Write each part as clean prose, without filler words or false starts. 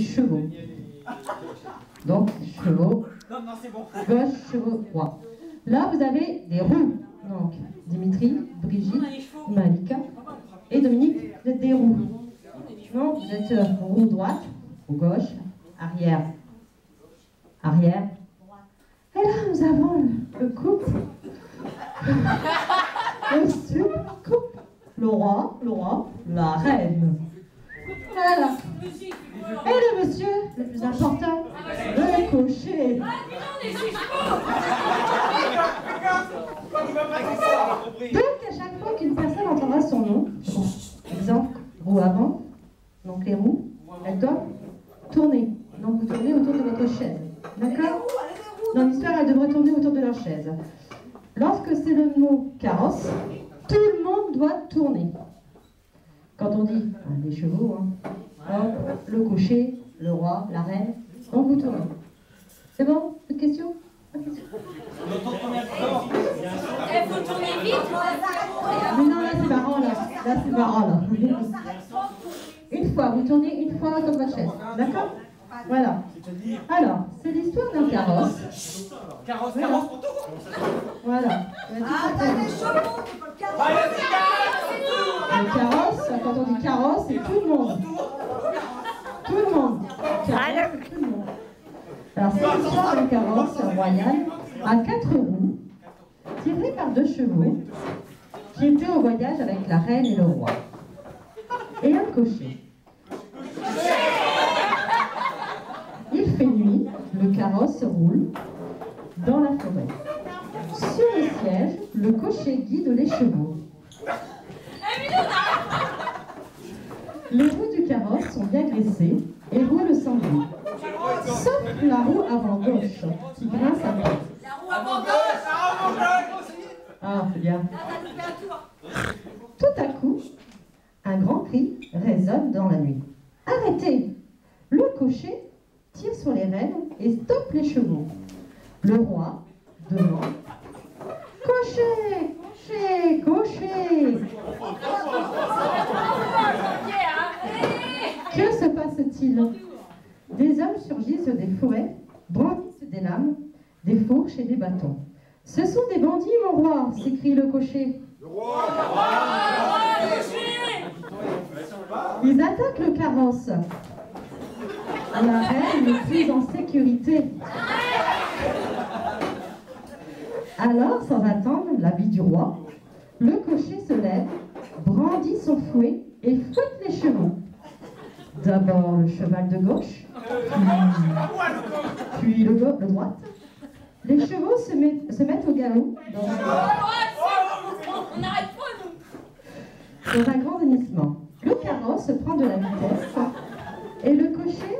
chevaux. Donc, chevaux, Non, c'est bon. gauche, chevaux, droit. Là, vous avez des roues. Donc, Dimitri, Brigitte, Malika et Dominique, vous êtes des roues. Donc, vous êtes roue droite, roue gauche, arrière, arrière. Et là, nous avons le couple. Le super couple. Le roi, la reine. Voilà. Et le monsieur, le plus important, le cocher. Donc, à chaque fois qu'une personne entendra son nom, exemple, roue avant, donc les roues, elles doivent tourner. Donc, vous tournez autour de votre chaise. D'accord? Dans l'histoire, elles devraient tourner autour de leur chaise. Lorsque c'est le mot carrosse, tout le monde doit tourner. Quand on dit les chevaux, le cocher, le roi, la reine, donc vous tournez. C'est bon? Une question? Il faut tourner vite. Mais non, là c'est marrant, là c'est marrant, là. Une fois, vous tournez une fois comme votre chaise. D'accord? Voilà. Alors, c'est l'histoire d'un carrosse. Carrosse pour tout. Voilà. Ah, t'as des chevaux, tu peux le carrosse. Le carrosse, quand on dit carrosse, c'est tout le monde. Tout le monde. Carrosse, c'est tout le monde. Alors, c'est l'histoire d'un carrosse royal à 4 roues, tiré par 2 chevaux, qui étaient au voyage avec la reine et le roi. Et un cocher. Il fait nuit, le carrosse roule dans la forêt. Sur le siège, le cocher guide les chevaux. Les roues du carrosse sont bien graissées et roulent sans bruit. Sauf la roue avant gauche, qui grince un peu. La roue avant gauche. Ah, c'est bien. Tout à coup, un grand cri résonne dans la nuit. Arrêtez! Le cocher tire sur les rênes et stoppe les chevaux. Le roi demande: Cocher! Cocher! Cocher! Que se passe-t-il? Des hommes surgissent des forêts, brandissent des lames, des fourches et des bâtons. Ce sont des bandits, mon roi! S'écrie le cocher. Le roi! Ils attaquent le carrosse. La reine n'est plus en sécurité. Alors, sans attendre l'avis du roi, le cocher se lève, brandit son fouet et fouette les chevaux. D'abord le cheval de gauche, puis le droite. Les chevaux se mettent au galop dans un grand hennissement. Le carrosse prend de la vitesse et le cocher,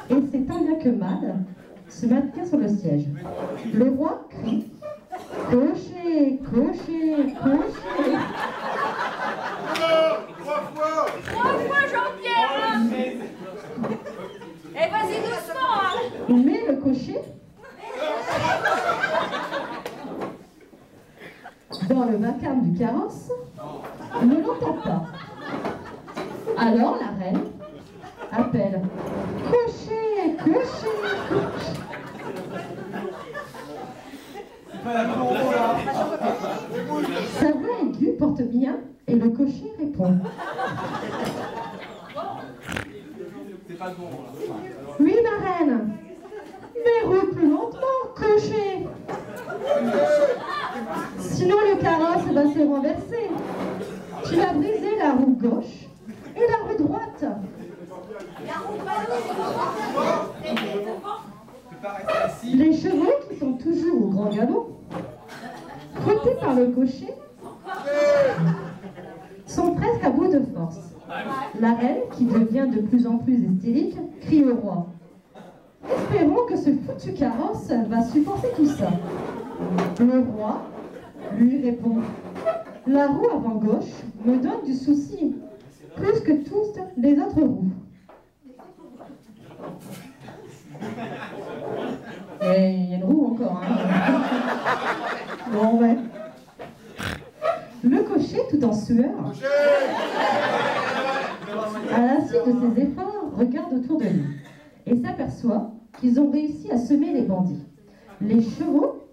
et c'est tant bien que mal, se maintient sur le siège. Le roi crie: Cocher, cocher, cocher. Trois fois, Jean-Pierre. Eh, vas-y doucement. Mais le cocher, dans le vacarme du carrosse, ne l'entend pas. Alors la reine appelle: Cocher, cocher, cocher. Sa voix aiguë porte bien et le cocher répond: C'est pas bon. Oui, ma reine, mais roule plus lentement, cocher. Sinon le carrosse va se renverser. Tu vas briser la roue gauche et la roue droite. Les chevaux qui sont toujours au grand galop, trottés par le cocher, sont presque à bout de force. La reine, qui devient de plus en plus hystérique, crie au roi: Espérons que ce foutu carrosse va supporter tout ça. Le roi lui répond: La roue avant gauche me donne du souci, plus que toutes les autres roues. Et il y a une roue encore. Hein. Bon, ouais. Le cocher, tout en sueur, à la suite de ses efforts, regarde autour de lui et s'aperçoit qu'ils ont réussi à semer les bandits. Les chevaux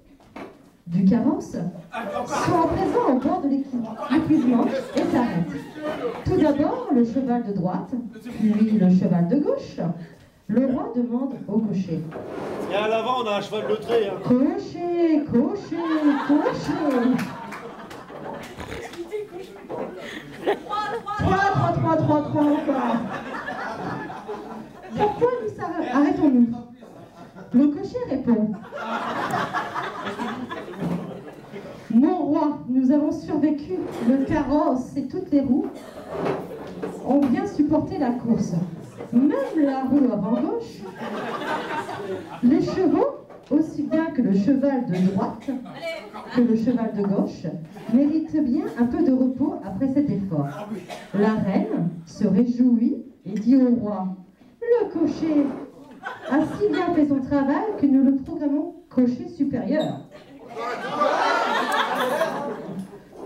du carrosse sont à présent au bord de l'épuisement et s'arrêtent. Tout d'abord, le cheval de droite, puis le cheval de gauche. Le roi demande au cocher. Et à l'avant, on a un cheval de trait. Hein. Cocher, cocher, cocher. 3, encore. Pourquoi nous arrêtons-nous? Le cocher répond. Mon roi, nous avons survécu. Le carrosse et toutes les roues ont bien supporté la course. Même la roue avant-gauche, les chevaux, aussi bien que le cheval de droite que le cheval de gauche, méritent bien un peu de repos après cet effort. La reine se réjouit et dit au roi, le cocher a si bien fait son travail que nous le programmons cocher supérieur.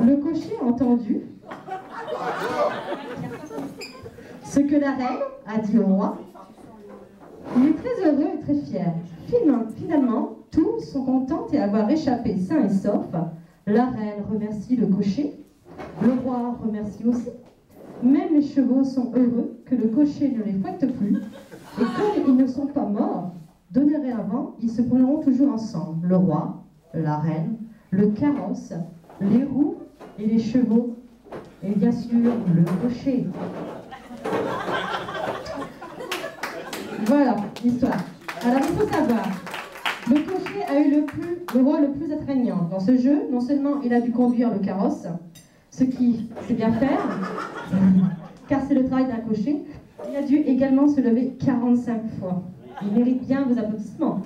Le cocher a entendu ce que la reine a dit au roi. Il est très heureux et très fier. Finalement, tous sont contents et avoir échappé sain et sauf. La reine remercie le cocher. Le roi remercie aussi. Même les chevaux sont heureux que le cocher ne les fouette plus. Et comme ils ne sont pas morts, dorénavant, ils se prendront toujours ensemble. Le roi, la reine, le carrosse, les roues et les chevaux. Et bien sûr, le cocher. Voilà l'histoire. Alors il faut savoir, le cocher a eu le rôle le plus attrayant dans ce jeu. Non seulement il a dû conduire le carrosse, ce qui sait bien faire, car c'est le travail d'un cocher, il a dû également se lever 45 fois. Il mérite bien vos applaudissements.